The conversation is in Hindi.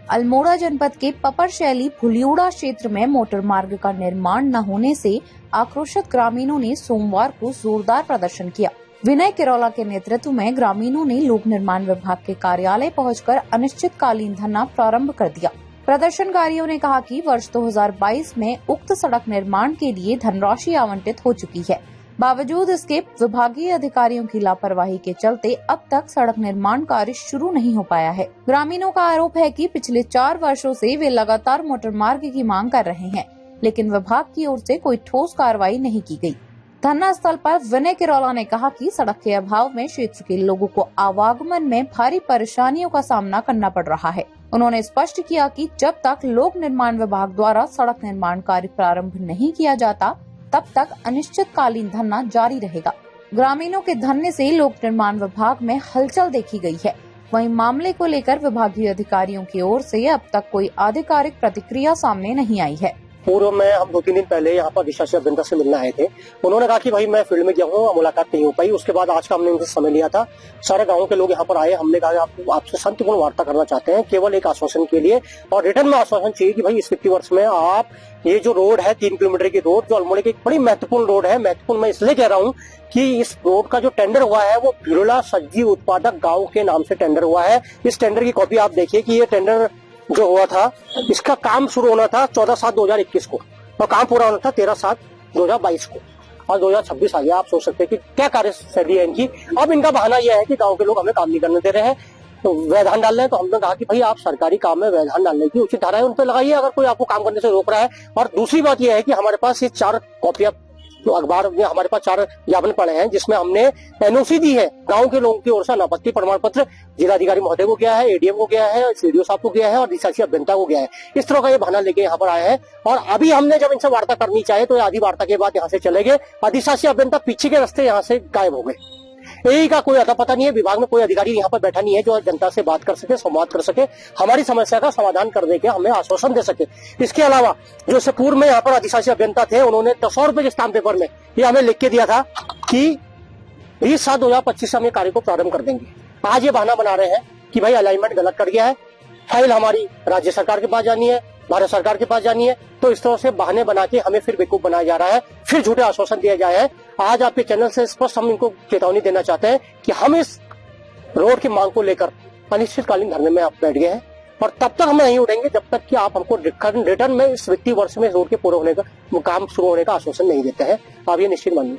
अल्मोड़ा जनपद के पपरशैली फुलियोड़ा क्षेत्र में मोटर मार्ग का निर्माण न होने से आक्रोशित ग्रामीणों ने सोमवार को जोरदार प्रदर्शन किया। विनय किरोला के नेतृत्व में ग्रामीणों ने लोक निर्माण विभाग के कार्यालय पहुंचकर अनिश्चितकालीन धरना प्रारंभ कर दिया। प्रदर्शनकारियों ने कहा कि वर्ष 2022 में उक्त सड़क निर्माण के लिए धनराशि आवंटित हो चुकी है। बावजूद इसके विभागीय अधिकारियों की लापरवाही के चलते अब तक सड़क निर्माण कार्य शुरू नहीं हो पाया है। ग्रामीणों का आरोप है कि पिछले 4 वर्षों से वे लगातार मोटर मार्ग की मांग कर रहे हैं, लेकिन विभाग की ओर से कोई ठोस कार्रवाई नहीं की गई। धरना स्थल पर विनय किरोला ने कहा कि सड़क के अभाव में क्षेत्र के लोगों को आवागमन में भारी परेशानियों का सामना करना पड़ रहा है। उन्होंने स्पष्ट किया कि जब तक लोक निर्माण विभाग द्वारा सड़क निर्माण कार्य प्रारंभ नहीं किया जाता, तब तक अनिश्चितकालीन धरना जारी रहेगा। ग्रामीणों के धरने से लोक निर्माण विभाग में हलचल देखी गई है। वहीं मामले को लेकर विभागीय अधिकारियों की ओर से अब तक कोई आधिकारिक प्रतिक्रिया सामने नहीं आई है। पूर्व में हम 2-3 दिन पहले यहाँ पर अधिशासी अभियंता से मिलने आए थे। उन्होंने कहा कि भाई मैं फील्ड में गया हूँ, मुलाकात नहीं हो पाई। उसके बाद आज का हमने उनसे समय लिया था। सारे गाँव के लोग यहाँ पर आए। हमने कहा आपसे शांतिपूर्ण वार्ता करना चाहते हैं, केवल एक आश्वासन के लिए, और रिटर्न में आश्वासन चाहिए कि भाई इस वित्तीय वर्ष में आप ये जो रोड है 3 किलोमीटर की रोड, जो अल्मोड़ा की एक बड़ी महत्वपूर्ण रोड है, महत्वपूर्ण मैं इसलिए कह रहा हूँ कि इस रोड का जो टेंडर हुआ है वो भिरोला सब्जी उत्पादक गाँव के नाम से टेंडर हुआ है। इस टेंडर की कॉपी आप देखिए कि ये टेंडर जो हुआ था, इसका काम शुरू होना था 14/7/2021 को और काम पूरा होना था 13/7/2022 को, और 2026 आ गया। आप सोच सकते हैं कि क्या कार्यशैली है इनकी। अब इनका बहाना यह है कि गांव के लोग हमें काम नहीं करने दे रहे हैं, तो व्यवधान डाल रहे हैं। तो हमने कहा कि भाई आप सरकारी काम में व्यवधान डालने की उचित धाराएं उन पर लगाइए अगर कोई आपको काम करने से रोक रहा है। और दूसरी बात यह है कि हमारे पास ये 4 कॉपियां तो अखबार में हमारे पास 4 ज्ञापन पड़े हैं, जिसमें हमने एनओसी दी है गांव के लोगों की ओर से। अनापत्ति प्रमाण पत्र जिलाधिकारी महोदय को गया है, एडीएम को गया है, सीडीओ साहब को गया है और अधिशासी अभियंता को गया है। इस तरह का ये बहाना लेके यहाँ पर आए हैं। और अभी हमने जब इनसे वार्ता करनी चाहे तो आधी वार्ता के बाद यहाँ से चले गए। अधिशासी अभियंता पीछे के रास्ते यहाँ से गायब हो गए। यही का कोई अता पता नहीं है। विभाग में कोई अधिकारी यहाँ पर बैठा नहीं है जो जनता से बात कर सके, संवाद कर सके, हमारी समस्या का समाधान कर दे के हमें आश्वासन दे सके। इसके अलावा जो से पूर्व में यहाँ पर अधिशासी अभियंता थे, उन्होंने 100 रुपए के स्टाम्प पेपर में ये हमें लिख के दिया था कि 20/7/2025 से हम ये कार्य को प्रारंभ कर देंगे। आज ये बहाना बना रहे हैं कि भाई अलाइनमेंट गलत कर गया है, फाइल हमारी राज्य सरकार के पास जानी है, भारत सरकार के पास जानी है। तो इस तरह से बहाने बना के हमें फिर बेवकूफ बनाया जा रहा है, फिर झूठे आश्वासन दिया जाए है। आज आपके चैनल से स्पष्ट हम इनको चेतावनी देना चाहते हैं कि हम इस रोड की मांग को लेकर अनिश्चितकालीन धरने में आप बैठ गए हैं, और तब तक हम नहीं उठेंगे जब तक कि आप हमको रिटर्न में इस वित्तीय वर्ष में रोड के पूरा होने का काम शुरू होने का आश्वासन नहीं देते हैं। आप ये निश्चित मानिए।